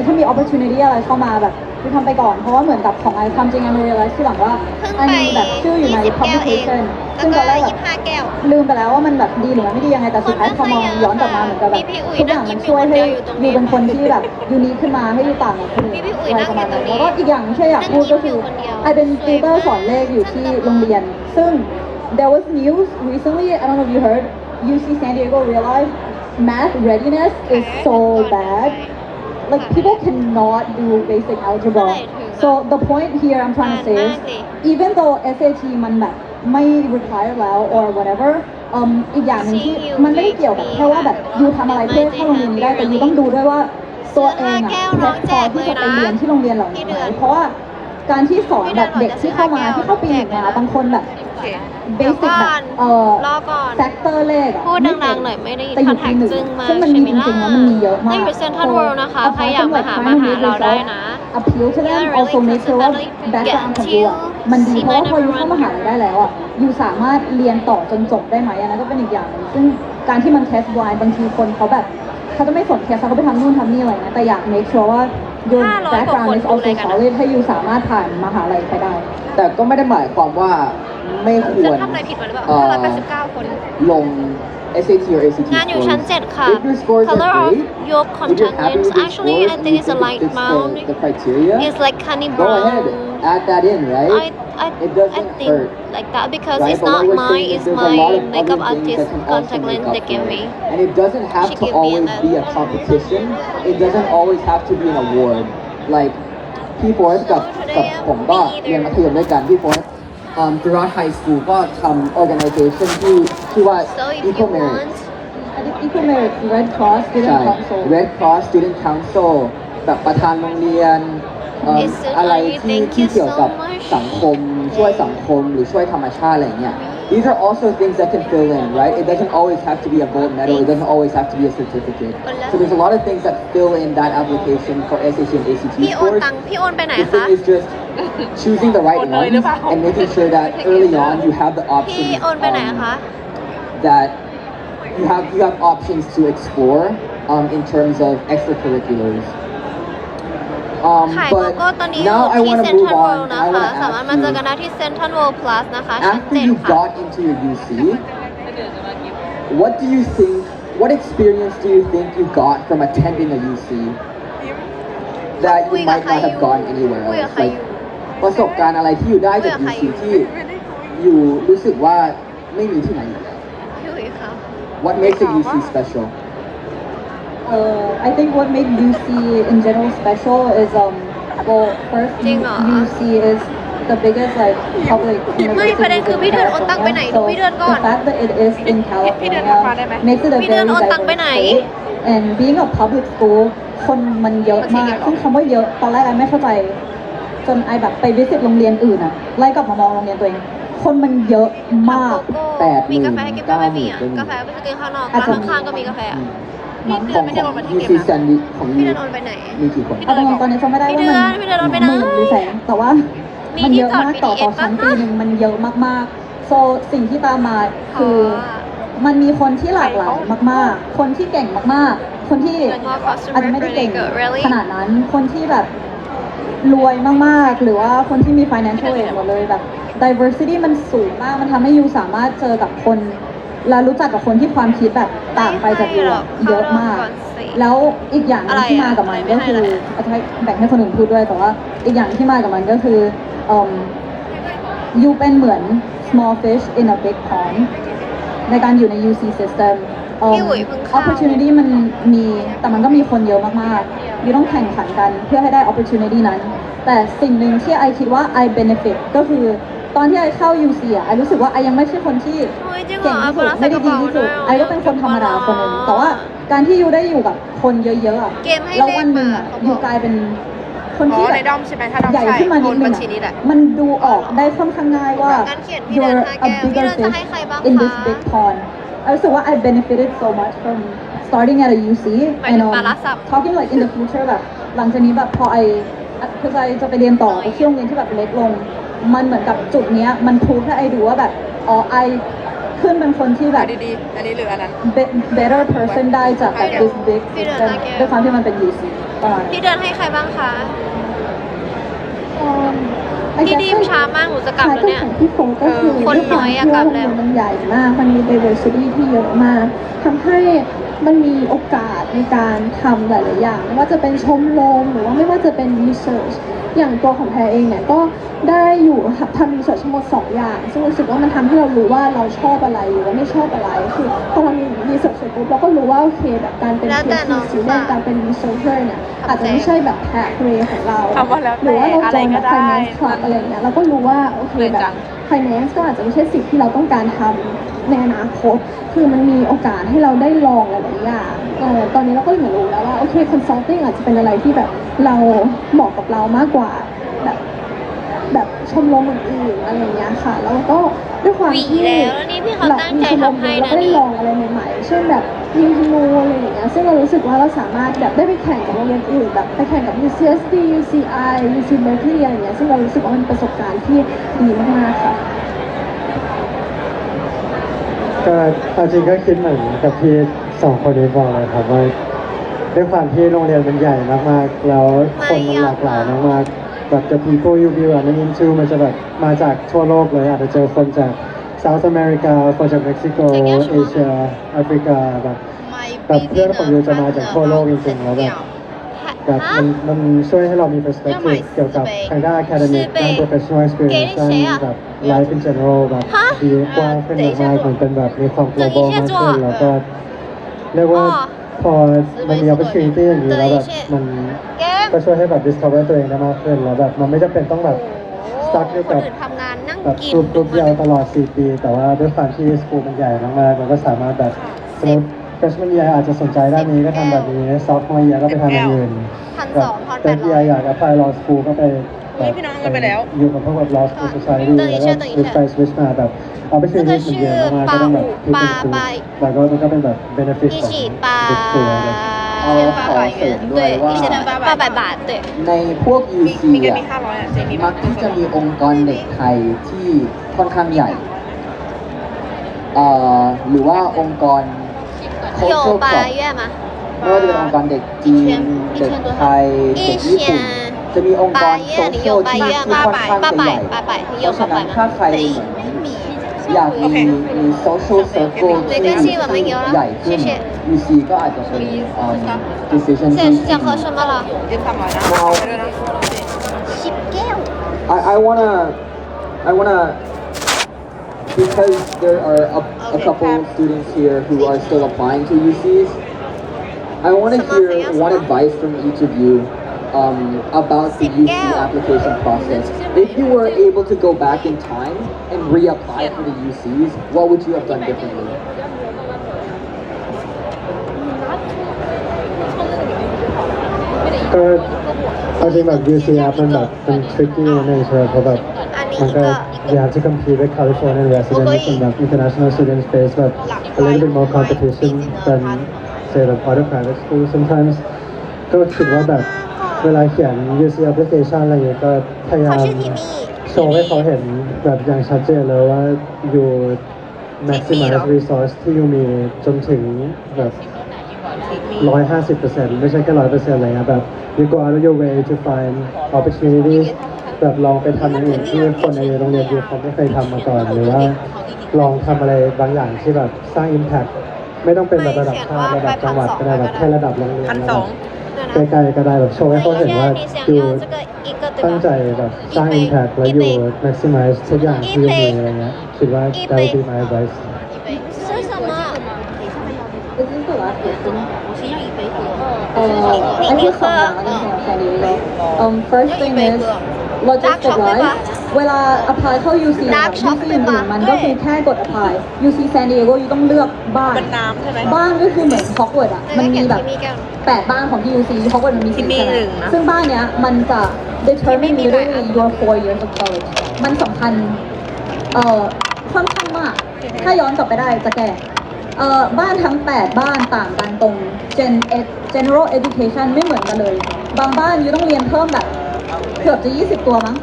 ถ้ามี opportunity อะไรเข้ามาแบบคือทำไปก่อนเพราะว่าเหมือนกับของไอความจริงไอมาเรียลที่หลังว่าไอมีแบบชื่ออยู่ใน publication ซึ่งตอนแรกแบบลืมไปแล้วว่ามันแบบดีหรือไม่ดียังไงแต่สุดท้ายพอมองย้อนกลับมาเหมือนกับแบบทุกอย่างมันช่วยให้ยูเป็นคนที่แบบยูนิคขึ้นมาให้ยูต่างกับคนอื่นอะไรประมาณนั้นแล้วก็อีกอย่างที่อยากพูดก็คือไอเป็นติวเตอร์สอนเลขอยู่ที่โรงเรียนซึ่ง there was news recently I don't know if you heard UC San Diego realized math readiness is so bad like people cannot do basic algebra so the point here I'm trying to say is even though SAT มันแบบไม่ require แล้ว or whatever อีกอย่างหนึ่งที่มันไม่ได้เกี่ยวกับแค่ว่าแบบยูทำอะไรเพื่อเข้าโรงเรียนนี้ได้แต่ยูต้องดูด้วยว่าตัวเองอะแพทพอที่จะไปเรียนที่โรงเรียนเหล่านี้ไหมเพราะว่าการที่สอนแบบเด็กที่เข้ามาที่เข้าปีหนึ่งมาบางคนแบบเบสิกแบบแฟกเตอร์เลขพูดดังๆหน่อยไม่ได้ยิน แต่อยู่ปีหนึ่งซึ่งมันมีจริงๆแล้วมันมีเยอะมากอยู่เซ็นทรัลเวิลด์นะคะใครอยากมาหาเราได้นะ appeal to them also make sure ว่า background ของยูอ่ะมันดีเพราะว่าพอยูเข้ามหาลัยได้แล้วอ่ะยูสามารถเรียนต่อจนจบได้ไหมอันนั้นก็เป็นอีกอย่างนึงซึ่งการที่มัน test blind บางทีคนเขาแบบเขาจะไม่สนแค่เขาไปทำนู่นทำนี่อะไรนะแต่อยาก make sure ว่า your background is also solid ให้ยูสามารถผ่านมหาลัยไปได้แต่ก็ไม่ได้หมายความว่าไม่ควรทำอะไรผิดมาหรือเปล่า589 คนลง SAT or ACT งานอยู่ชั้น 7 ค่ะ If your scores Color are of great, your if you're happy contents with your actually scores I and think you it's a think it light fits brown the criteria, it's like honey go brown ahead, add that in, right? It I doesn't think hurt. like that because Right? it's But not what we're mine saying is it's there's a my lot of makeup other things artist that can also contact make lens up they for give it. me And it doesn't have She to gave me always that. be a competition. It doesn't always have to be an award. Like พี่โฟร์กับผมก็เรียนมัธยมด้วยกันพี่โฟร์throughout high school ก็ทำ organization ที่ชื่อว่า so if Eco you Merit want Eco Merit Red Cross Student ใช่ Council Red Cross Student Council แบบประธานโรงเรียนอะไรที่เกี่ยวกับสังคมช่วยสังคมหรือช่วยธรรมชาติอะไรเงี้ย These are also things that can fill in, right? It doesn't always have to be a gold medal. It doesn't always have to be a certificate. So there's a lot of things that fill in that application for SAT and ACT พี่โอน scores. ตังค์พี่โอนไปไหน The คะ thing is just choosing the right one and making sure that early on you have the พี่ options โอนไปไหนคะ that you have options to explore in terms of extracurriculars. ขายโก But โก้ตอนนี้อ now I ยู่ที่ want เซ็ to นท move รัลเวิล on. ด์นะ I คะ want to สามารถ ask มาเจอ you, กันได้ที่เซ็นทรัลเวิลด์พลัสนะคะชั้น after you 7 ค่ะ got into your UC, what do you think, what experience do you think you got from attending a UC that you might not have gone anywhere คุยกับ else? ใคร Like อยู่ ประสบการณ์อะไรที่อยู่ได้จาก UC ที่อยู่รู้สึกว่าไม่มีที่ไหนอีกแล้ว พี่อุ๋ยค่ะ What makes a UC special? I think what made UC in general special is well first จริงเหรอ UC is the biggest like public ไม่ประเด็นคือพี่เดือนโอนตังไปไหนดูพี่เดือนก่อน the fact that it is in California makes it a พี่เดือน very โอนตังไปไหน diverse state and being a public school คนมันเยอะมากซึ่งคำว่าเยอะตอนแรกไอไม่เข้าใจจนไอแบบไปวิสิตโรงเรียนอื่นอะไล่กลับมามองโรงเรียนตัวเองคนมันเยอะมาก มีกาแฟให้กินไม่มีอ่ะกาแฟไปกินข้างนอกร้านข้างๆก็มีกาแฟอ่ะพี่เดือนไม่ได้โอนมาที่ UC เก็บ San Diego ของ พี่เดือนโอนไปไหน มีกี่คน เอาตอนนี้จำไม่ได้ว่ามัน พี่เดือนโอนไป ห ไหน มื่นหรือแสนแต่ว่ามันเยอะมากต่อชั้นปีหนึ่งมันเยอะมากๆ so สิ่งที่ตามมาคือมันมีคนที่หลากหลายมากๆ คนที่เก่งมากๆ คนที่อาจจะไม่ได้เก่งขนาดนั้น คนที่แบบรวยมากๆ หรือว่าคนที่มี financial aid หมดเลยแบบ diversity มันสูงมาก มันทำให้ยูสามารถเจอกับคนและรู้จักกับคนที่ความคิดแบบต่างไปจากยูเยอะมาก แล้วอีกอย่างที่มากับมันก็คืออาจจะให้แบ่งให้คนอื่นพูดด้วยแต่ว่าอีกอย่างที่มากับมันก็คือยูเป็นเหมือน small fish in a big pond ในการอยู่ใน UC system opportunity มันมีแต่มันก็มีคนเยอะมากๆยูต้องแข่งขันกันเพื่อให้ได้ opportunity นั้นแต่สิ่งหนึ่งที่ไอคิดว่า I benefit ก็คือตอนที่ไอเข้า UC อ่ะไอรู้สึกว่าไอยังไม่ใช่คนที่เก่งที่สุดไม่ได้ดีที่สุดไอก็เป็นคนธรรมดาคนหนึ่งแต่ว่าการที่ยูได้อยู่กับคนเยอะๆอ่ะแล้ววันหนึ่งอ่ะยูกลายเป็นคนที่แบบใหญ่ขึ้นมานิดนึงมันดูออกได้ค่อนข้างง่ายว่า you're a bigger fish in this big pond ไอรู้สึกว่า I benefited so much from starting at a UC and talking like in the future แบบหลังจากนี้แบบพอไอคือไอจะไปเรียนต่อไปที่โรงเรียนที่แบบเล็กลงมันเหมือนกับจุดเนี้ยมันพูดให้ไอดูว่าแบบอ๋อไอขึ้นเป็นคนที่แบบดีๆอันนี้หรืออันนั้น better person ได้จากแบบ this big system ด้วยความที่มันเป็น UC พี่เดินให้ใครบ้างคะ พี่ดีมช้ามากหนูจะกลับแล้วเนี่ย ของพี่โฟก็คือ คนน้อยอะกลับแล้ว มันใหญ่มาก มันมี diversity ที่เยอะมากทำให้มันมีโอกาสในการทำหลายๆอย่างไม่ว่าจะเป็นชมรมหรือว่าไม่ว่าจะเป็น research อย่างตัวของแพรเองเนี่ยก็ได้อยู่ทำ research ทั้งหมด2 อย่างซึ่งรู้สึกว่ามันทำให้เรารู้ว่าเราชอบอะไรหรือว่าไม่ชอบอะไรคือพอทำ research เสร็จปุ๊บเราก็รู้ว่าโอเคแบบการเป็น แล้วแต่ PhD น้อง student การเป็น researcher เนี่ยอาจจะไม่ใช่แบบ pathway ของเรา คำว่าแล้วแต่ หรือว่าเรา อะไร join ก็ แบบ ได้ finance club อะไรอย่างเงี้ยเราก็รู้ว่าโอเคแบบ finance ก็อาจจะไม่ใช่สิ่งที่เราต้องการทำในอนาคตคือมันมีโอกาสให้เราได้ลองหลายๆอย่างตอนนี้เราก็เหมือนรู้แล้วว่าโอเค consulting อาจจะเป็นอะไรที่แบบเราเหมาะกับเรามากกว่าแบบชมรมอื่นๆอะไรอย่างเงี้ยค่ะแล้วก็ด้วยความที่ หวีแล้วนี่พี่เขาตั้งใจทำให้นะ เราก็ได้ลองอะไรใหม่ๆเช่นแบบยิงธนูอะไรอย่างเงี้ยซึ่งเรารู้สึกว่าเราสามารถแบบได้ไปแข่งกับโรงเรียนอื่นแบบไปแข่งกับ UCSD UCI UC Berkeley อะไรอย่างเงี้ยซึ่งเรารู้สึกว่ามันเป็นประสบการณ์ที่ดีมากๆค่ะ ก็เอาจริงก็คิดเหมือนกับพี่2 คนนี้บอกเลยครับว่าด้วยความที่โรงเรียนมันใหญ่มากๆแล้วคนมันหลากหลายมากๆแบบ the people you view and into มันจะแบบมาจากทั่วโลกเลยอาจจะเจอคนจาก South America คนจากเม็กซิโกเอเชียแอฟริกาแบบเพื่อนของยูจะมาจากทั่วโลกจริงๆแล้วแบบมันช่วยให้เรามี perspective เกี่ยวกับทางด้าน academic ด้าน professional experience ด้านแบบ life in general แบบดีกว้างขึ้นมากๆเหมือนเป็นแบบมีความ global มากขึ้นแล้วก็เรียกว่าพอมันมี opportunity อย่างนี้แล้วแบบมันก็ช่วยให้แบบ discover ตัวเองได้มากขึ้นแล้วแบบมันไม่จำเป็นต้องแบบ stuck อยู่กับ ทำงานนั่ง แบบ กิน กลุ่มเดียวตลอด4 ปีแต่ว่าด้วยความที่สกูลมันใหญ่มากๆมันก็สามารถแบบสมมติ freshman year อาจจะสนใจด้านนี้ก็ทำแบบนี้ sophomore year ก็ไปทำอย่างอื่น 1,200 third year อยาก apply law school ก็ไปแบบ พี่น้องกันไปแล้ว อยู่กับพวกแบบ law school society แล้วก็ switch ไป switch มาแบบ opportunity มันเยอะมากๆก็ต้องแบบที่เป็นสูแล้วก็มันก็เป็นแบบ benefit 一ของ起把 ทุกตัวเลย เอาขอเสริมด้วยว่า 800 บาท对 ในพวก UC มีกัน อ่ะ มี500อ่ะเจนี่ มักที่จะมีองค์กรเด็กไทยที่ค่อนข้างใหญ่หรือว่าองค์กร 有 cultural 8 club 月吗ไม่ว่าจะเป็นองค์กรเด็กจีนเด็กไทยเด็กญี่ปุ่นจะมีองค์กร 8月 โซ 你 เชีย 有 ล 8 ที่ 月 ค่อนข้างจะใหญ่ 800你 เพ 有 ราะฉะนั้น 800 ถ้า 吗 ใครอยากมี social circle ที่ใหญ่ขึ้น UC ก็อาจจะเป็น decision 现在是想喝什么了ยืม300นะไปด้วยนะ 10แก้ว I wanna because there are a couple students here who are still applying to UCs. I want to hear one advice from each of you about the UC application process. If you were able to go back in time and reapply for the UCs, what would you have done differently? ก็เอาจริงแบบ UCF มันแบบเป็น tricky นิดนึงใช่ไหมเพราะแบบมันก็ you have to compete with California residents and แบบ international students face แบบ a little bit more competition than say like other private schools sometimes ก็คิดว่าแบบเวลาเขียน UC application อะไรอย่างเงี้ยก็พยายามโชว์ให้เขาเห็นแบบอย่างชัดเจนเลยว่าอยู่ maximize resource ที่อยู่มีจนถึงแบบ150%ไม่ใช่แค่100%อะไรเงี้ยแบบ you go out of your way to find opportunities แบบลองไปทำอย่างอื่นที่คนในโรงเรียนอยู่เขาไม่เคยทำมาก่อนหรือว่าลองทำอะไรบางอย่างที่แบบสร้าง impact ไม่ต้องเป็นแบบระดับชาติระดับจังหวัดก็ได้แบบแค่ระดับโรงเรียนใกล้ๆก็ได้แบบโชว์ให้เขาเห็นว่าอยู่ตั้งใจแบบสร้าง impact และอยู่ maximize ทุกอย่างที่อยู่มีอะไรเงี้ยคิดว่า that would be my advice 是什么 This is the last question. 你 I put 喝 first thing is logistic wise เวลา apply เข้า UC กับ Dark UC chocolate อื่นๆมันก็คือแค่กด apply UC San Diego ยูต้องเลือกบ้าน เป็นน้ำใช่ไหม บ้านก็คือเหมือนฮอกวอตส์อ่ะ มันมีแบบ8 บ้านของที่ UC ฮอกวอตส์มันมี ที่มี 4ใช่ไหม หนึ่งนะ ซึ่งบ้านเนี้ยมันจะ determine literally your 4 years of college มันสำคัญค่อนข้างมาก ถ้าย้อนกลับไปได้จะแก้บ้านทั้ง 8 บ้านต่างกันตรง general education ไม่เหมือนกันเลย บางบ้านยูต้องเรียนเพิ่มแบบ เกือบจะ 20 ตัวมั้ง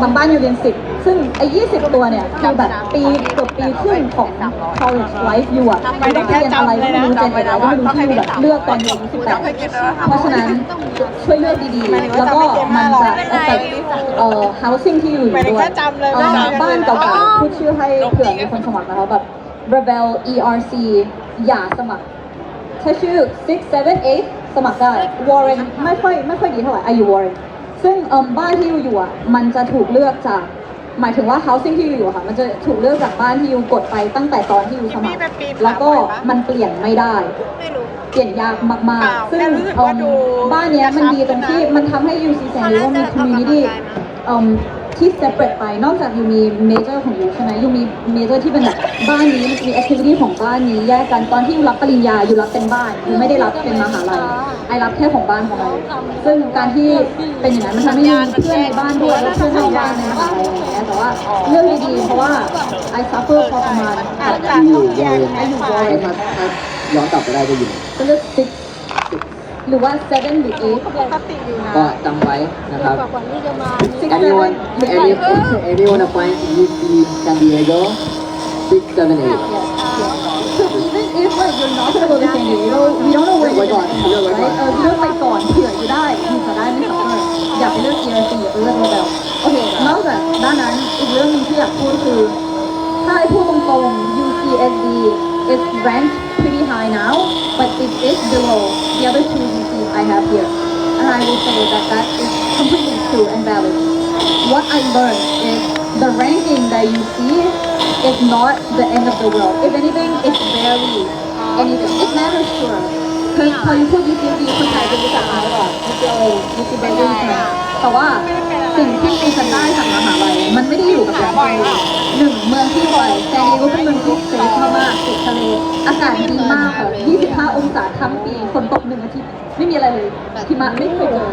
บางบ้านอยู่เรียน 10 ซึ่งไอ้ 20 ตัวเนี่ยคือแบบเกือบปีครึ่งของ college life อยู่อะไม่ได้เรียนอะไรก็ไม่รู้เจนอะไรก็ไม่รู้ที่อยู่แบบเลือกตอนอายุ18เพราะฉะนั้นช่วยเลือกดีๆ แล้วก็มันจะ affect housing ที่อยู่ด้วยบ้านเก่าๆพูดชื่อให้เผื่อมีคนสมัครนะคะแบบ Rebel ERC อย่าสมัครถ้าชื่อ 6 7 8 สมัครได้ Warren ไม่ค่อยดีเท่าไหร่อายุ Warren ซึ่งบ้านที่อยู่อ่ะมันจะถูกเลือกจากหมายถึงว่า housing ที่อยู่อะค่ะมันจะถูกเลือกจากบ้านที่อยู่กดไปตั้งแต่ตอนที่อยู่สมัครแล้วก็มันเปลี่ยนไม่ได้ ไม่รู้ เปลี่ยนยากมากๆ ซึ่งบ้านเนี้ยมันดีตรงที่มันทำให้ UC San Diego มี community ที่ separate ไปนอกจากยูมี major ของยูใช่ไหมยูมี major ที่เป็นแบบบ้านนี้มี activity ของบ้านนี้แยกกันตอนที่ยูรับปริญญายูรับเป็นบ้านยูไม่ได้รับเป็นมหาลัยไอรับแค่ของบ้านของเราซึ่งการที่เป็นอย่างนั้นมันทำให้ยูมีเพื่อนในบ้านด้วยแล้วเพื่อนนอกบ้านในมหาลัยอะไรอย่างเงี้ยแต่ว่าเรื่องดีๆเพราะว่า I suffer พอประมาณ ที่อยู่โรงเรียนถ้าย้อนกลับไปได้ก็อยู่ ก็เลือก six หรือว่า seven หรือ eight ก็จำไว้นะครับ six anyone anyone applying to UC San Diego 6 7 8 Because even if like you're not gonna go to San Diego we don't know where you're gonna go right เลือกไปก่อนเผื่ออยู่ได้อยู่จะได้ไม่สับสนอยากไปเลือก ERC อย่าไปเลือก Rebel โอเคนอกจากด้านนั้นอีกเรื่องนึงที่อยากพูดคือถ้าให้พูดตรงๆ UCSD is ranked pretty high now but it is below the other two UCs I have here and I will say that that is completely true and valid what I learned is the ranking that you see is not the end of the world. If anything, it's barely anything. It matters sure. Because พอyou put UCSD คนไทยจะรู้จักอะไรก่อน UCLA UC Berkeley ใช่ไหมแต่ว่าสิ่งที่คุณจะได้จากมหาลัยมันไม่ได้อยู่กับอย่างที่อยู่หนึ่งเมืองที่ไปแซนดิเอโกเป็นเมืองที่เซฟมากๆติดทะเลอากาศดีมากค่ะ25 องศาทั้งปีฝนตก1 อาทิตย์ไม่มีอะไรเลยหิมะไม่เคยเจอ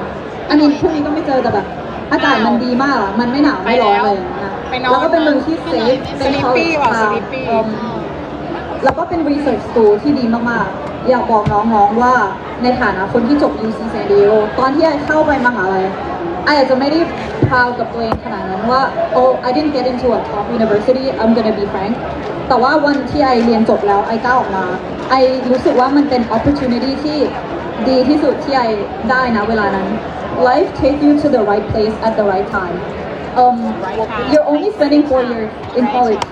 อันนี้ช่วงนี้ก็ไม่เจอแต่แบบอากาศมันดีมากอะมันไม่หนาวไม่ร้อนเลยนะแล้วก็เป็นเมืองที่เซฟเป็นเขาแล้วก็เป็น research school ที่ดีมากๆอยากบอกน้องๆว่าในฐานะคนที่จบ UC San Diego ตอนที่ไอเข้าไปมหาลัยไออาจจะไม่ได้ proud กับตัวเองขนาดนั้นว่า oh I didn't get into a top university I'm gonna be frank แต่ว่าวันที่ไอเรียนจบแล้วไอก้าวออกมาไอรู้สึกว่ามันเป็น opportunity ที่ดีที่สุดที่ไอได้นะเวลานั้น life take you to the right place at the right time you're only spending 4 years in college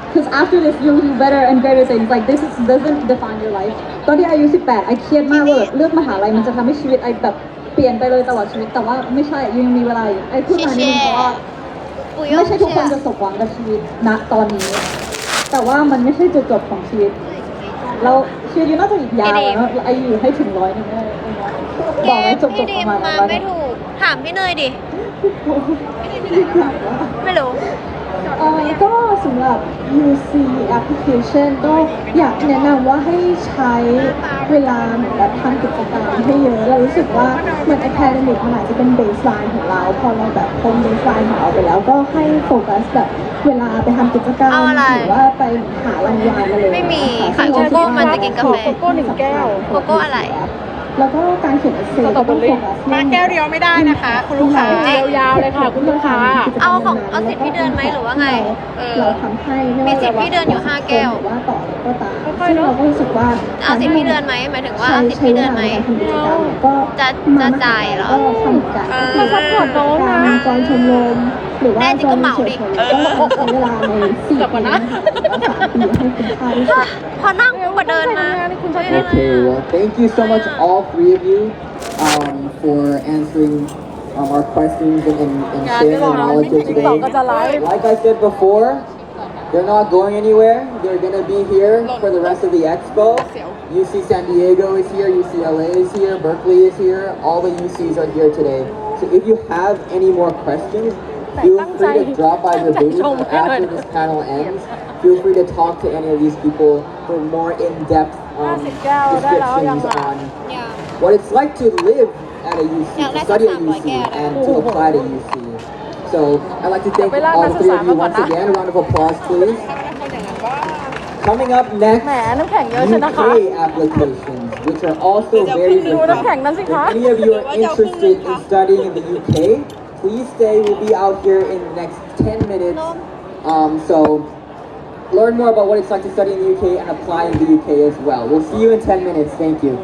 because after this you'll do better and greater things like this doesn't define your life ตอนที่อายุ18ไอเครียดมากว่าแบบเลือกมหาลัยมันจะทำให้ชีวิตไอแบบเปลี่ยนไปเลยตลอดชีวิตแต่ว่าไม่ใช่ยังมีเวลาอยู่ไอพูดมานิดนึงเพราะว่าไม่ใช่ทุกคนจะสมหวังกับชีวิตณตอนนี้แต่ว่ามันไม่ใช่จุดจบของชีวิตเราชีวิตน่าจะอีกยาวนะไออยู่ให้ถึง100นึงได้บอกไว้จบประมาณนั้น ไม่ถูกถามพี่เนยดิไม่รู้ ก็สำหรับ UC application ก็อยากแนะนำว่าให้ใช้เวลาเหมือนแบบทำกิจกรรมให้เยอะเรารู้สึกว่าเหมือน academic มันอาจจะเป็น baseline ของเราพอเราแบบพ้น baseline ของเราไปแล้วก็ให้โฟกัสแบบเวลาไปทำกิจกรรมหรือว่าไปหารางวัลอะไร ไม่มีขายโกโก้มันจะกินกาแฟ โกโก้1 แก้ว โกโก้อะไร แล้วก็การเขียน essay ก็ต้องโฟกัส มาแก้วเดียวไม่ได้นะคะคุณลูกค้า ยาวๆเลยค่ะคุณลูกค้า เอาสิทธิ์พี่เดือนไหมหรือว่าไง เราทำให้ไม่ มี ว่า สิทธิ์พี่เดือนอยู่5 แก้ว ว่าต่อก็ตามซึ่งเราก็รู้สึกว่า เอาสิทธิ์พี่เดือนไหมหมายถึงว่าเอาสิทธิ์พี่เดือนไหม ก็ จะจ่ายเหรอ ก็ทำกัน มาซัพพอร์ตน้องนะ จอยชมรมหรือว่า แน่จริงก็เหมาดิ ก็ใช้เวลาใน4 ปีนะคะหรือว่า3 ปีให้คุ้มค่าที่สุด พอนั่งกว่าเดินมา Okay, well, thank you so much, all 3 of you, for answering our questions and sharing your knowledge here today. Like I said before, they're not going anywhere. They're going to be here for the rest of the expo. UC San Diego is here, UCLA is here, Berkeley is here. All the UCs are here today. So if you have any more questions, feel free to drop by the booth after this panel ends. Feel free to talk to any of these people for more in-depth descriptions on what it's like to live at a UC, to study at UC, and to apply to UC. So I'd like to thank all 3 of you once again. A round of applause, please. Coming up next, แหมน้ำแข็งเยอะใช่ไหมคะ UK applications, which are also very ดู different. น้ำแข็งนั้นสิ If คะ any of you are interested in studying in the UK, please stay. We'll be out here in the next 10 minutes. So learn more about what it's like to study in the UK and apply in the UK as well. We'll see you in 10 minutes. Thank you.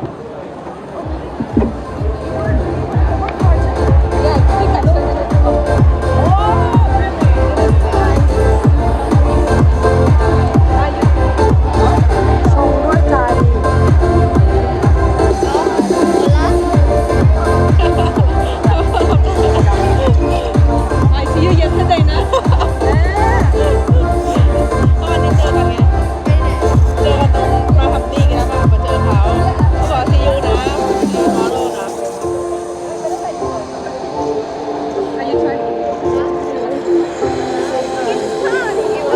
I see you yesterday นะวันนี้เจอกันไงเจอกันตรงมาทำดีกันแล้วมาเจอเขาเขาบอก see you นะมอโลนะ Are you trying?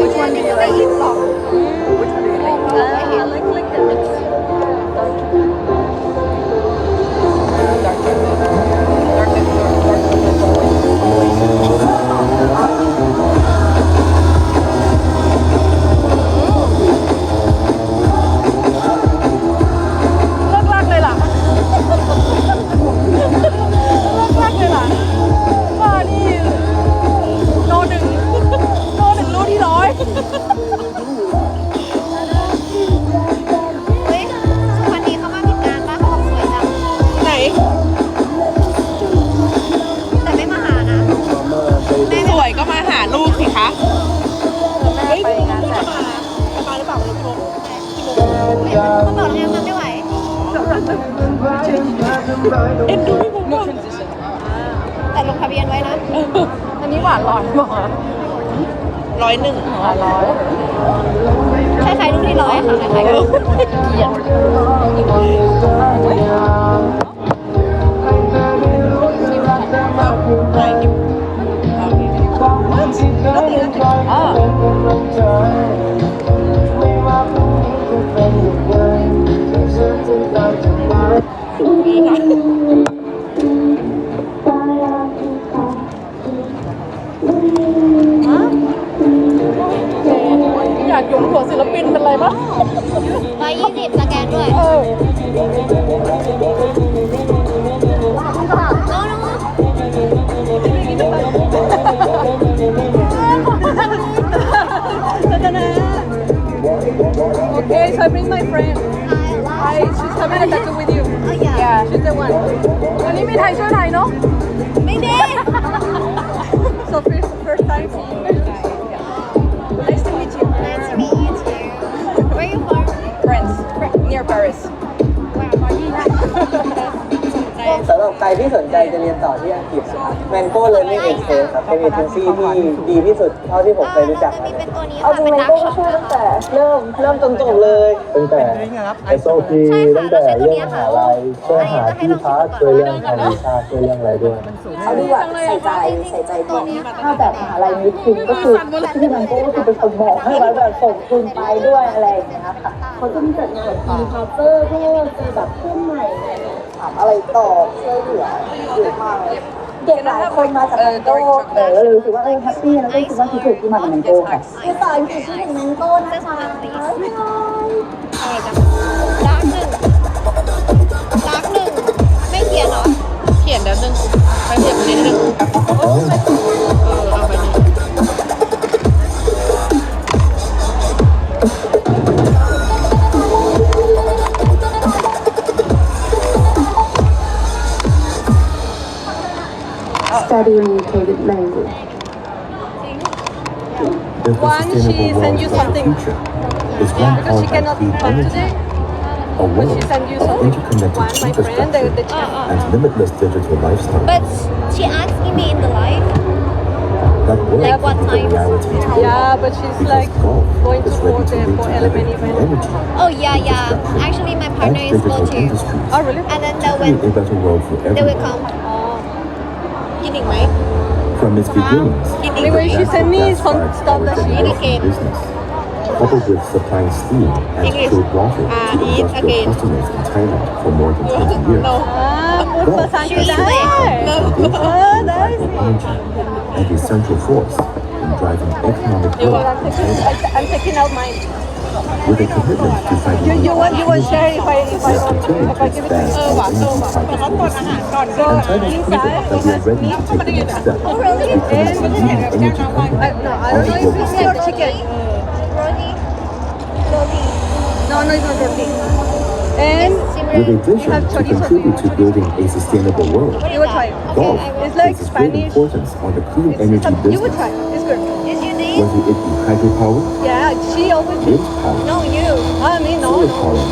Which one do you like? Which one do you like? I like theเลิกลากเลยล่ะว่านี่โนหนึ่งรู้ที่ร้อย เฮ้ยวันนี้เขามาผิดงานป่ะเขาบอกสวยจัง ไหน แต่ไม่มาหานะแม่ สวยก็มาหาลูกสิคะเฮ้ย ไปงานแต่ มาหรือเปล่าไม่รู้ เขาบอกเลยมันไม่ไหว เอ็นดูไม่ผมว่า แต่ลงทะเบียนไว้นะ อันนี้หวานร้อยบอก101ร้อย คล้ายๆลูกที่ร้อยค่ะคล้ายๆกัน เกียดอยากหยุมหัวศิลปินเป็นไรปะ 120สแกนด้วย เออ Okay, so I bring my friend. She's having a tattoo with you. Yeah, she's the one. วันนี้มีไทยช่วยไทยเนาะ ไม่ดี So first time seeing you. Nice to meet you. Nice to meet you too. Where are you from? France, near Paris. สำหรับใครที่สนใจจะเรียนต่อที่อังกฤษนะครับ Mango Learning Exchange ครับเป็นเอเจนซี่ที่ดีที่สุดเท่าที่ผมเคยรู้จัก จะ มา มี เลย เป็นตัวนี้ เอา ค่ะ จริง เป็น มัน ดั ก็ กช็อป ช่วย นะ ตั้ง คะ แต่เริ่มจนจบเลย ตั้งแต่ SOP ตั้งแต่เรื่องมหาลัยช่วยหาที่พักช่วยเรื่องการวีซ่าช่วยเรื่องอะไรด้วย เอาดีกว่าใส่ใจบอกถ้าแบบมหาลัยมีทุนก็คือที่มันก็คือเป็นคนบอกให้ไว้แบบส่งทุนไปด้วยอะไรอย่างเงี้ยค่ะเขาจะมีจัดงานแบบทีพาร์เตอร์เพื่อจะแบบเพื่อนใหม่ถามอะไรต่อช่วยเหลือเยอะมากเด็กหลายคนมาจากแมงโก้เลยรู้สึกว่าแฮปปี้แล้วก็รู้สึกว่าคิดถึงที่มาจากแมงโก้ค่ะคือตอนคิดถึงแมงโก้นะคะ อะไรกันดักหนึ่งไม่เขียนเหรอ เขียนเดี๋ยวนึงไปเขียนนิดนึงเอาไปนี่ studying Korean language. One, she send you something. Yeah, because she cannot come today. But she send you something. One, my friend, the chat. and limitless digital lifestyle. But she asked me in the live. That will Like what become time? reality today. Yeah, but she's Because like golf going to is go ready to there bring for together element the event. energy Oh yeah. Actually, my partner and is go digital too. industries Oh, really? And then to they create will a better world for they will everyone. come. กินอีกไหม From its beginnings, Anyway, she sent me some gas-fired stuff power that she generation indicated. business, coupled with supplying steam and English. cold water to Eat industrial again. customers in Thailand for more than 20 years. พูดภาษาอังกฤษได้ Foundation to reliable energy and a central force in driving economic You growth want in Thailand. I'm taking out mine. With a commitment to fighting You want share if I we are continuing to give it to expand you? our energy projects overseas. So And China has proven inside that we are ready to take the next step, becoming a leading energy company no, I on don't the know if global it's stage. your chicken. No, it's not roti. And With a vision have to chorizo. contribute to building a sustainable world, You will try. golf It's like places great Spanish. importance on the clean energy You will business, try. It's good. whether it be hydropower, Yeah, she always. wind power, No, you. Me, no, solar no. power,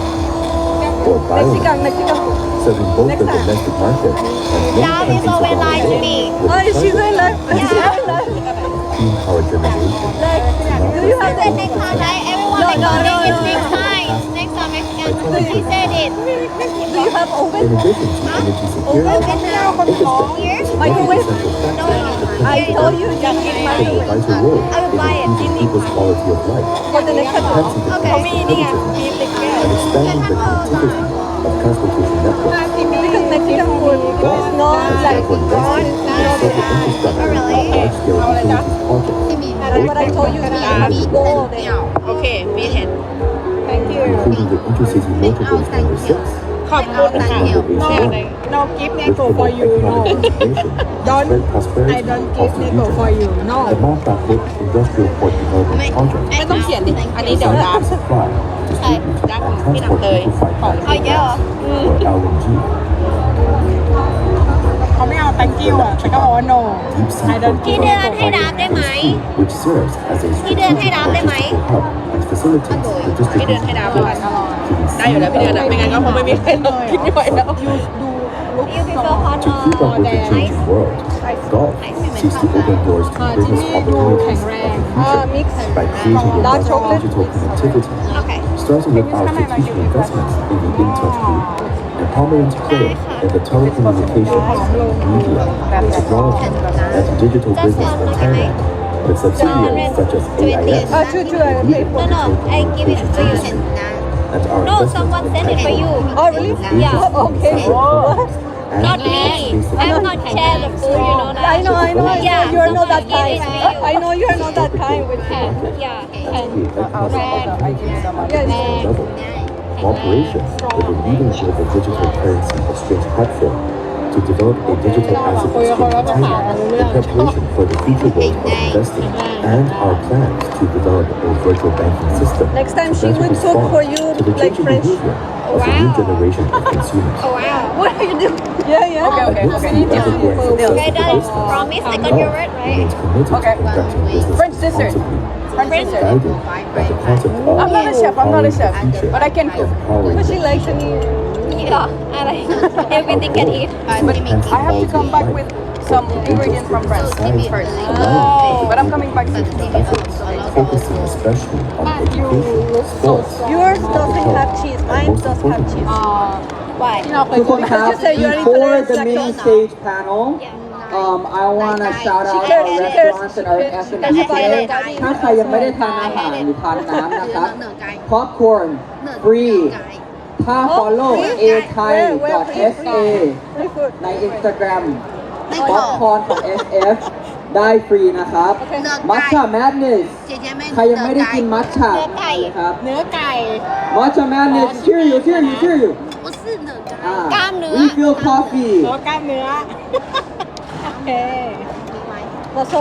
or biomass, Mexican food. serving both Next the time. domestic market and many countries around the world with Oh, a she's target very live. She's very live. clean power generation. Like, do you have that? Next time, right? Everyone No, like no, no, it's no, next no. time. Next time Mexican food. She said it. Do you have oven? In addition to energy security, infrastructure is another Microwave? essential factor in the I country's told you development. you need Play a microwave vital role I will in buy it. improving people's quality of life, for the next episode. enhancing the country's competitiveness, and expanding the connectivity of transportation networks. Because Mexican food Golf is not has like therefore invested in several infrastructure large-scale utilities projects, that's what I told you. You have to go all day. โอเค มีเห็น Thank you. including the intercity motorways number 6 ขอบคุณ and ค่ะ number 81, no give which Neko for promote you no economic integration and spread prosperity I don't across give the Neko for region. you no The Mount Bangkok Industrial Port Development Project ไม่ต้องเขียนดิ อันนี้เดี๋ยว designed รับ to supply, distribute, and transport liquefied natural gas, or LNG, เขาไม่เอา thank you อ่ะแต่ก็บอกว่า no deep sea I don't port give development Neko. project phase 2, which serves as a strategic ให้รับได้ไหม logistical hub and facilitates the พี่เดือน distribution ให้ of ดาว goods ได้อยู่แล้วพี่เดือนอะไม่งั้นก็คงไม่มีใครลงคลิปไม่ไหวแล้ว You prefer hot To keep up with the changing world, golf seeks to open doors to business opportunities of the future by creating a Dark modern chocolate. digital connectivity, Okay. starting with our strategic investments in the InTouch Group, a prominent player in the telecommunications, media, technology, and digital business in Thailand, with subsidiaries such as AIS, True, I pay for. No, I give it to you. and our No, investments someone in sent it for you. Oh, really? Yeah. Oh, okay. and Not me. I'm not share the food, you know that. I know. Yeah, You're not that someone gave kind. it to you. I know you're not that kind with me. Yeah. and create economic opportunities at the Yes. national level. Cooperation with a leading global digital currency exchange platform to develop a digital asset exchange in Thailand in preparation for the future world of investing, and our plans to develop a virtual banking system Next time to she better will cook respond for you to the like changing French. behavior of the new generation of consumers. What are you doing? Yeah. Amidst the ever-growing success Okay, of the that is business, promise. I got your word, right? remains committed to conducting business French dessert. responsibly, guided by the concept of I'm not a chef, I'm not a chef, empowering the future, but I can cook. empowering But she the likes future. me. Yeah, I like everything can eat. I have to come back with some ingredients from France first. But I'm coming back soon. Efforts, focusing especially on education, sports, Yours doesn't have cheese. Mine most does have cheese. importantly, Why? ทุกคนครับ You say you're before intolerant the main lactose. stage panel I want to shout out our restaurants and our SMEs today ถ้าใครยังไม่ได้ทานอาหารหรือทานน้ำนะครับ popcorn free ถ้า follow athai.sa Free food. ใน Instagram popcorn ของ SF ได้ฟรีนะครับ matcha madness ใครยังไม่ได้กินมัทฉะเลยครับ เนื้อไก่ matcha madness cheer you กล้ามเนื้อ refill coffee แล้วกล้ามเนื้อ โอเค Also,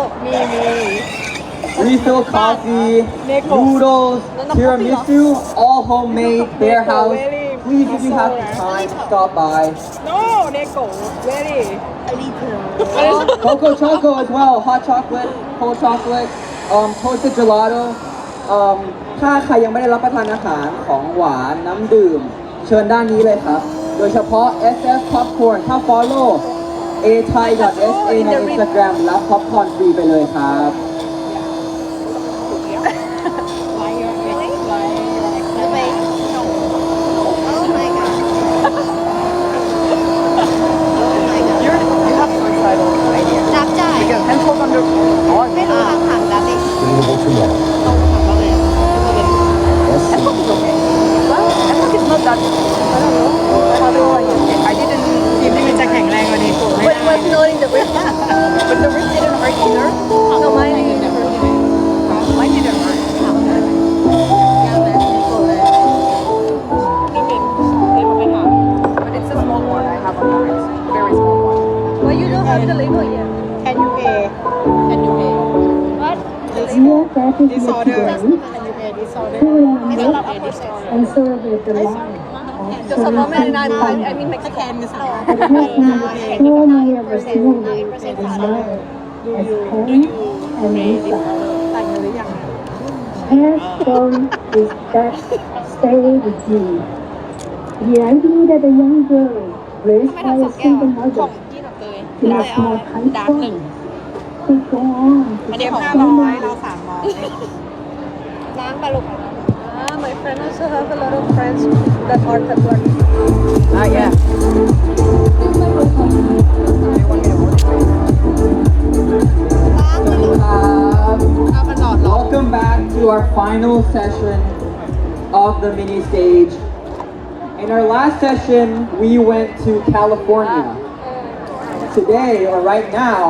refill coffee Neko. noodles No, no, tiramisu all homemade their Neko, house very please if you have the time stop by no Neko very cocoa choco as well hot chocolate cold chocolate toasted gelato ถ้าใครยังไม่ได้รับประทานอาหารของหวานน้ำดื่ม เชิญด้านนี้เลยครับ โดยเฉพาะ SF Popcorn ถ้า follow athai.sa ใน Instagram รับ popcorn ฟรีไปเลยครับ you have suicidal idea รับจ่าย because handhold on the ไม่รู้ทางถามรับดิ available tomorrow. handhold is okay well handhold is not that I don't know how do I didn't ทีมที่มันจะแข็งแรงกว่านี้ถูกไหม but was not in the wrist. but the wrist didn't hurt either No, mine didn't hurt. mine didn't hurt Can you pay? Can you pay? What? We are gathered here Disorder. today Can you pay disorder? to remember and celebrate the life of Just a moment, Sherry I mean Mexican is It has been so many of us who admire as parents and Lisa. แต่งหรือยัง Her story is that stay with you. The idea that a young girl raised by a single ขอ mother งพี่กับเตย in a small ดาร์กหนึ่ง country could go on อัน to นี้ succeed 500เรา300 ล้างไปลูก My friend also have a lot of friends that are Catholic. Yeah. Welcome back to our final session of the mini stage. In our last session, we went to California. Today, or right now,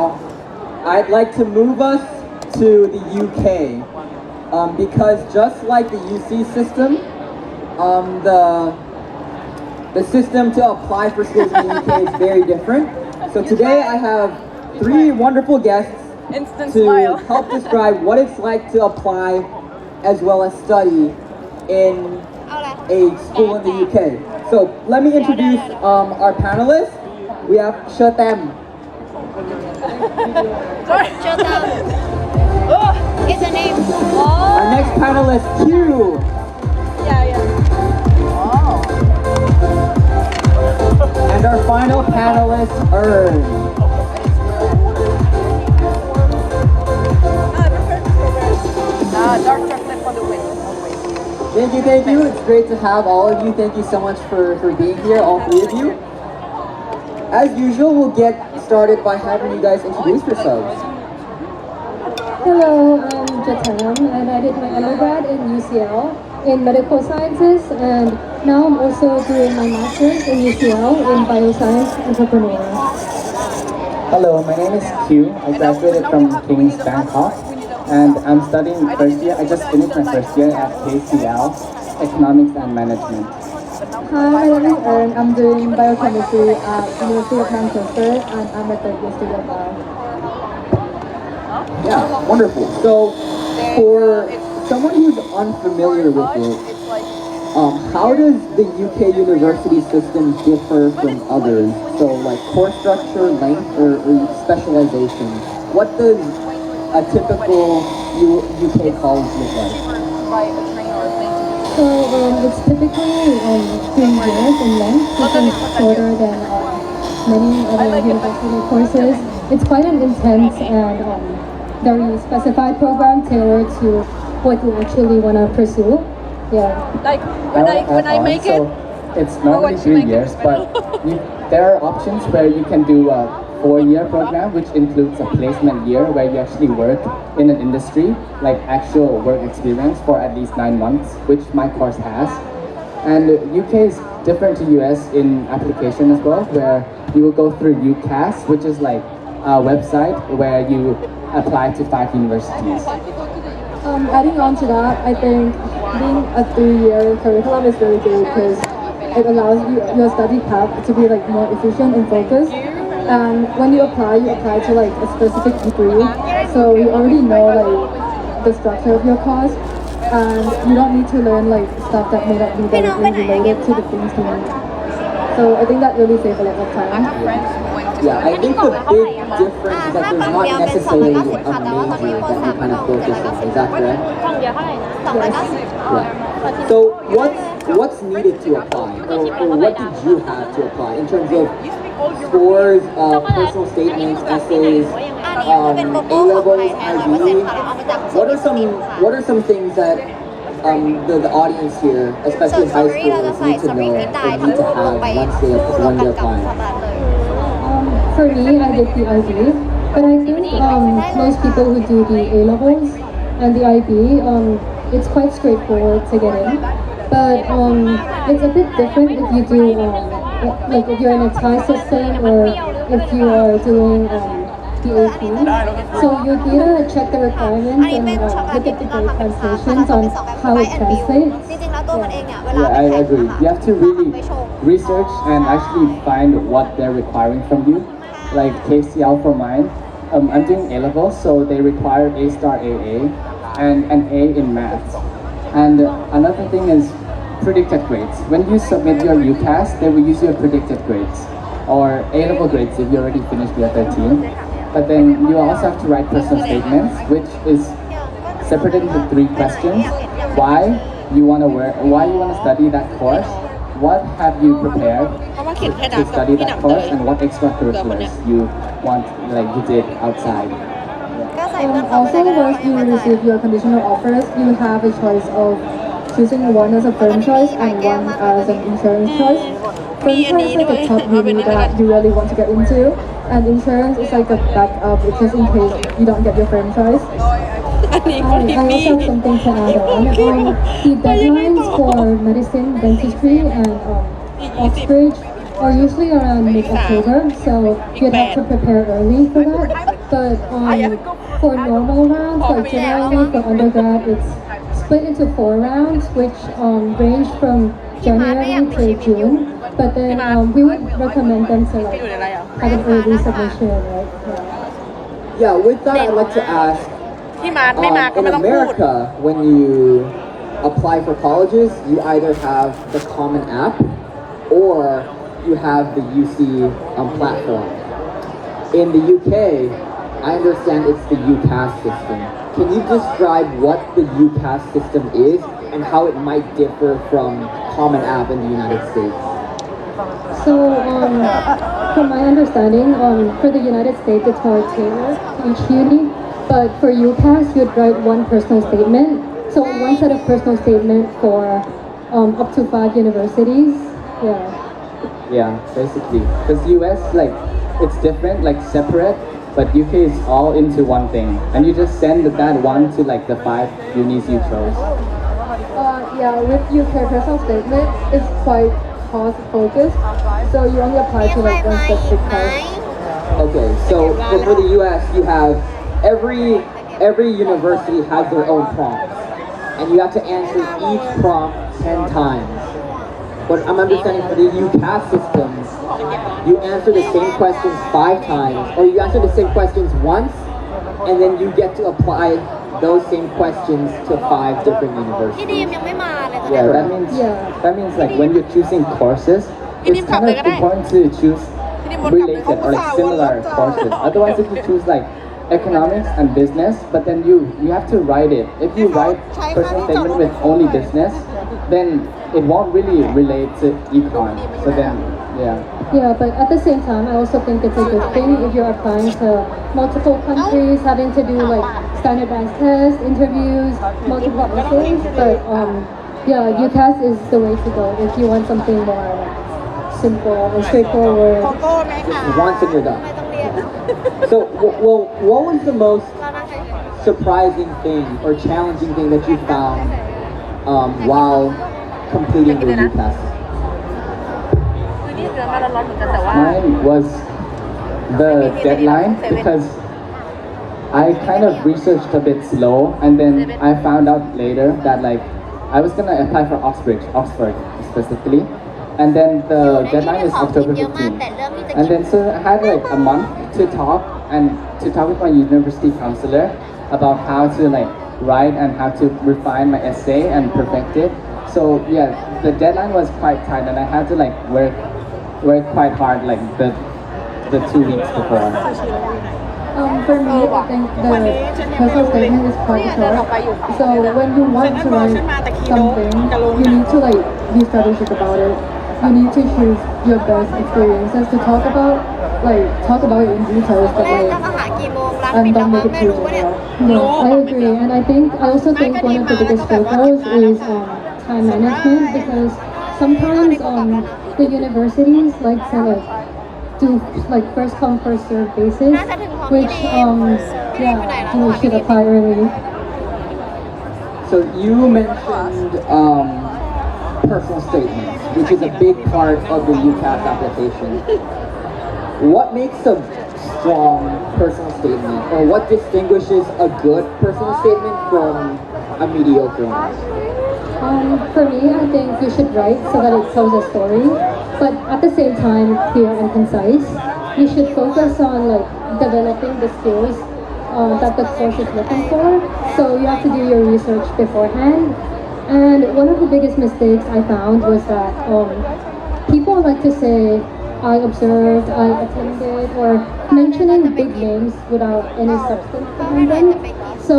I'd like to move us to the UK. Because just like the UC system, the system to apply for schools in the UK is very different. So today I have three wonderful guests to help describe what it's like to apply as well as study in a school in the UK. So let me introduce our panelists. We have Shatem. It's a name. Our next panelist, Q. And our final panelist, Ern. Dark chocolate for the win. Thank you. It's great to have all of you. Thank you so much for being here, all three of you. As usual, we'll get started by having you guys introduce yourselves. Hello, I'm Jatam, and I did my undergrad in UCL in medical sciences, and now I'm also doing my master's in UCL in bioscience entrepreneur. Hello, my name is Q. I graduated from King's Bangkok, and I'm studying first year. I just finished my first year at KCL, Economics and Management. Hi, my name is Erin. I'm doing biochemistry at University of Manchester, and I'm a third year student now. Yeah, wonderful. So, for someone who's unfamiliar with it, how does the UK university system differ from others? So, like course structure, length, or specialization? What does a typical UK college look like? So it's typically 3 years in length, which is shorter than many other university courses. It's quite an intense and very specified program tailored to what you actually want to pursue. Yeah. Like when I make it, it's normally 3 years, but there are options where you can do a 4-year program, which includes a placement year where you actually work in an industry, like actual work experience for at least 9 months, which my course has. And UK is different to US in application as well, where you will go through UCAS, which is like a website where you apply to 5 universities. Adding on to that, I think being a 3-year curriculum is very good because it allows your study path to be like more efficient and focused. And when you apply to like a specific degree, so you already know like the structure of your course, and you don't need to learn like stuff that may not be directly related to the things you need. So I think that really saves a lot of time. Yeah, I think the big difference is that there's not necessarily a major that you kind of focus on. Is that correct? กล่องเดียวเท่าไหร่นะ290 Yeah. So what's needed to apply, or what did you have to apply in terms of scores, personal statements, essays, A-levels, IB? What are some things that the audience here, especially high schoolers, need to know or need to have once they're applying? For me, I did the IB, but I think most people who do the A-levels and the IB, it's quite straightforward to get in. But it's a bit different if you do, like if you're in a Thai system or if you are doing the AP. So you need to check the requirements and look at the great translations on how it translates. จริงๆแล้วตัวมันเองเนี่ยเวลา Yeah, ไป I แข่ง agree. You have to really research and actually find what they're requiring from you. like KCL for mine. I'm doing A level, so they require A star AA and an A in maths. And another thing is predicted grades. When you submit your UCAS, they will use your predicted grades or A level grades if you already finished your 13. But then you also have to write personal statements, which is separated into 3 questions. Why you want to study that course? What have you prepared เพราะว่าเขียนแค่ดั to บกับ study พี่หนั that งเตย course and what extracurriculars you want, like you did outside? ก็ใส่เพื่อนเขาไป Also, เลยก็ได้ once you receive your conditional offers, you have a choice of choosing one as a firm choice and one as an insurance choice. Firm choice is like a top uni that you really want to get into, and insurance is like a backup just in case you don't get your firm choice. อันนี้ I ก็ทิป also ปี้ have something to add on. The deadlines for medicine, dentistry, and Oxbridge are usually around mid-October, so you'd have to prepare early for that. But for normal rounds, like generally for undergrad, it's split into 4 rounds, which range from January to June. But then we would recommend them to like have an early submission, right? Yeah. Yeah, with that, I'd like to ask, ที่มาไม่มาก็ in ไม่ต้องพูด America, when you apply for colleges, you either have the Common App or you have the UC platform. In the UK, I understand it's the UCAS system. Can you describe what the UCAS system is and how it might differ from Common App in the United States? So, from my understanding, for the United States, it's more tailored to each uni. But for UCAS, you'd write one personal statement. So one set of personal statement for up to 5 universities. Yeah. Yeah, basically. Because US, like, it's different, like separate, but UK is all into one thing. And you just send that one to like the 5 unis you chose. Yeah, with UK personal statement, it's quite cost focused. So you only apply to like one specific course. Okay, so for the US, you have every university has their own prompts, and you have to answer each prompt 10 times. But I'm understanding for the UCAS systems, you answer the same questions 5 times, or you answer the same questions once, and then you get to apply those same questions to 5 different พี่ universities. ดีมยังไม่มาเลย Yeah, that means like when you're choosing courses, it's kind of important to choose related or like similar courses. Otherwise, if you choose like economics and business, but then you have to write it. If you write personal statement with only business, then it won't really relate to econ. So then, yeah. Yeah, but at the same time, I also think it's a good thing if you're applying to multiple countries, having to do like standardized tests, interviews, multiple essays. But yeah, UCAS is the way to go if you want something more simple and straightforward. โกโก้ไหมคะ Once and you're done. ไม่ต้องเรียน So, well, what was the most surprising thing or challenging thing that you found while completing your UCAS? คือนี่เดือนมาร้อนๆเหมือนกันแต่ว่า Mine was the deadline because I kind of researched a bit slow, and then I found out later that like I was gonna apply for Oxford specifically, and then the deadline is October 15th. And then so I had like a month to talk with my university counselor about how to like write and how to refine my essay and perfect it. So yeah, the deadline was quite tight, and I had to like work quite hard like the 2 weeks before. For me, I think the personal statement is quite short. So when you want to write something, you need to like be strategic about it. You need to choose your best experiences to talk about it in details, but แม่ like จะมาหากี่โมงร้านปิด and แล้ว don't มั้ง make it แม่ too รู้ปะเนี่ย general. No, I agree, and I also think one of the biggest struggles is time management because sometimes the universities like to like do like first come first serve basis, which yeah, you should apply early. So you mentioned personal statements, which is a big part of the UCAS application. What makes a strong personal statement, or what distinguishes a good personal statement from a mediocre one? For me, I think you should write so that it tells a story, but at the same time, clear and concise. you should focus on like developing the skills that the course is looking for. So you have to do your research beforehand. And one of the biggest mistakes I found was that people like to say, I observed, I attended, or mentioning big names without any substance behind them. So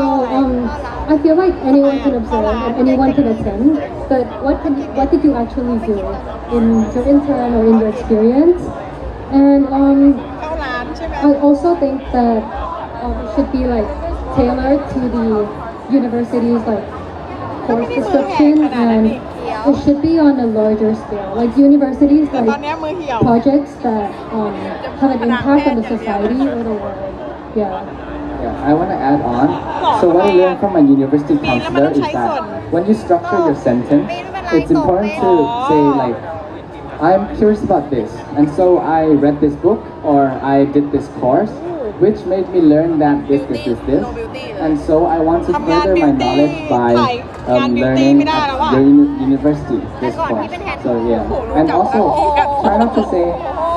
I feel like anyone can observe and anyone can attend, but what did you actually do in your intern or in your experience? And เข้าร้านใช่ไหม I also think that it should be like tailored to the university's like course description, and it should be on a larger scale. Like universities แต่ like ตอนเนี้ยมือเหี่ยว projects that have an impact on the society or the world. Yeah. Yeah, I want to add on. So what I learned from my university counselor is that when you structure your sentence, it's important to say like, I'm curious about this, and so I read this book or I did this course, which made me learn that this, and so I want to further my knowledge by learning at your university this course. So yeah, and also try not to say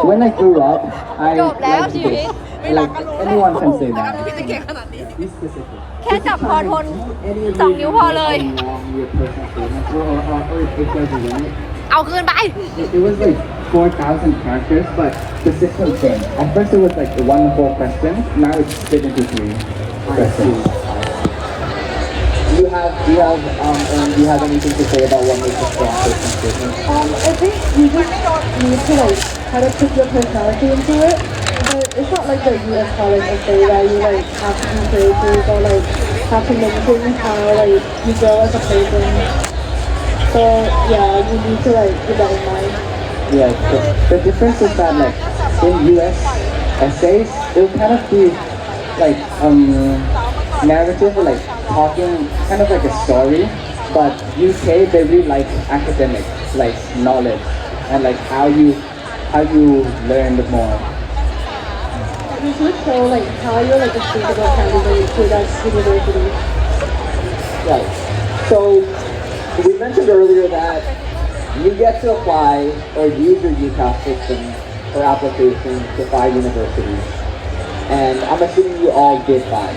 when I grew up I like this. Like anyone can say that. Be specific. แค่จับพอทนสองนิ้วพอเลย เอาคืนไป It was like 4,000 characters, but the system changed. At first it was like one whole question, now it's split into 3 questions. Do you have anything to say about what makes a strong personal statement? I think you just need to like kind of put your personality into it. But it's not like the US college essay where you like have to be creative or like have to mention how like you grow as a person. So yeah, you need to like keep that in mind. Yeah, the difference is that like in US essays, it'll kind of be like narrative or like talking kind of like a story, but UK they really like academic like knowledge and like how you learn more. You should show like how you're like a suitable candidate to that university. Right. So we mentioned earlier that you get to apply or use your UCAS system for application to 5 universities, and I'm assuming you all did 5.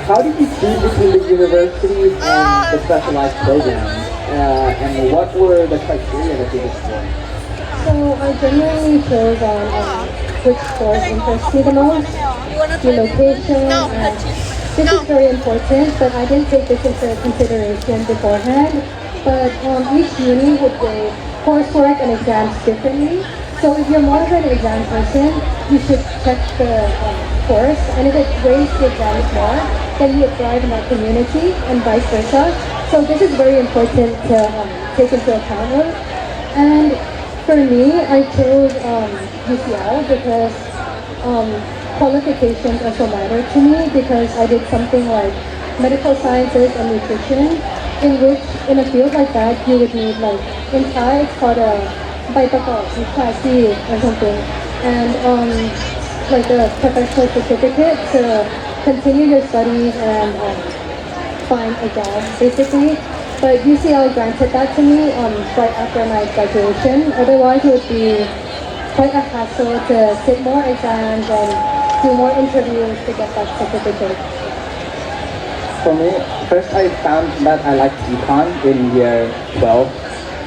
How did you choose between the universities and the specialized programs, and what were the criteria that you explored? So I generally chose on which course interests me the most, the location, and this is very important, but I didn't take this into consideration beforehand. But each uni would grade coursework and exams differently. So if you're more of an exam person, you should check the course, and if it grades the exams more, then you would thrive in that community, and vice versa. So this is very important to take into account of. And for me, I chose UCL because qualifications also matter to me, because I did something like medical sciences and nutrition, in which in a field like that you would need like in Thai it's called a Baitaka or something, and like a professional certificate to continue your studies and find a job basically. But UCL granted that to me right after my graduation. Otherwise, it would be quite a hassle to sit more exams and do more interviews to get that certificate. For me, first I found that I liked econ in year 12,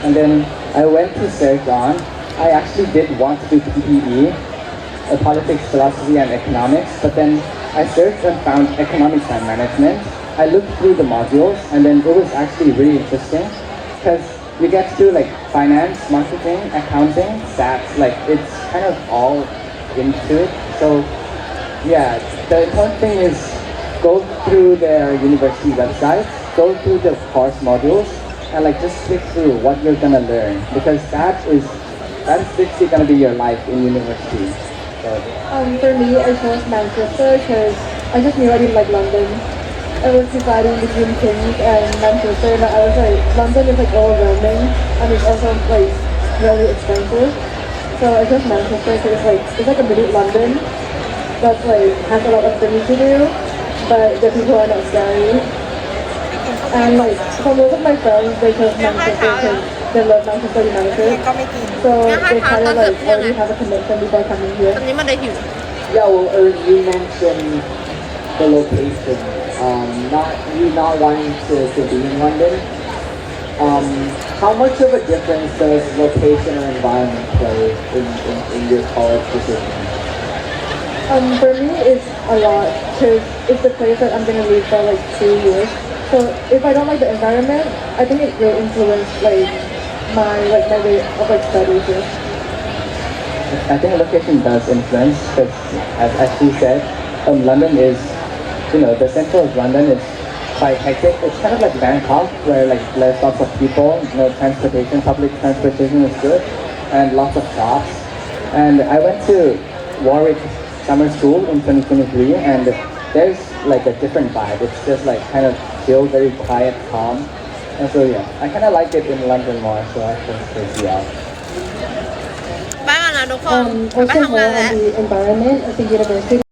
and then I went to search on. I actually did want to do PPE, politics, philosophy, and economics, but then I searched and found economics and management. I looked through the modules, and then it was actually really interesting because you get to do like finance, marketing, accounting, stats, like it's kind of all into it. So yeah, the important thing is go through their university website, go through the course modules, and like just stick through what you're gonna learn, because that's literally gonna be your life in university. So, For me, I chose Manchester because I just knew I didn't like London. I was deciding between Kings and Manchester, but I was like, London is like overwhelming, and it's also like really expensive. So I chose Manchester because it's like a mini London that like has a lot of things to do, but the people are not scary. And like for most of my friends, they chose Manchester because they love Manchester United. ก็ไม่กิน So Yeah, they kind of like yeah. already have a connection before coming here. ตอนนี้มันเลยหิว Yeah, well, you mentioned the location. Not you not wanting to be in London. How much of a difference does location or environment play in your college decision? For me, it's a lot because it's the place that I'm gonna live for like 2 years. So if I don't like the environment, I think it will influence like my way of like study here. I think location does influence because, as she said, London is, the center of London is quite hectic. It's kind of like Bangkok, where like there's lots of people, transportation, public transportation is good, and lots of shops. And I went to Warwick Summer School in 2023, and there's like a different vibe. It's just like kind of chill, very quiet, calm. And so yeah, I kind of like it in London more, so I think it's yeah. บ้านกันนะทุกคนไป Also ทำงาน more แล้ว on the environment of the university.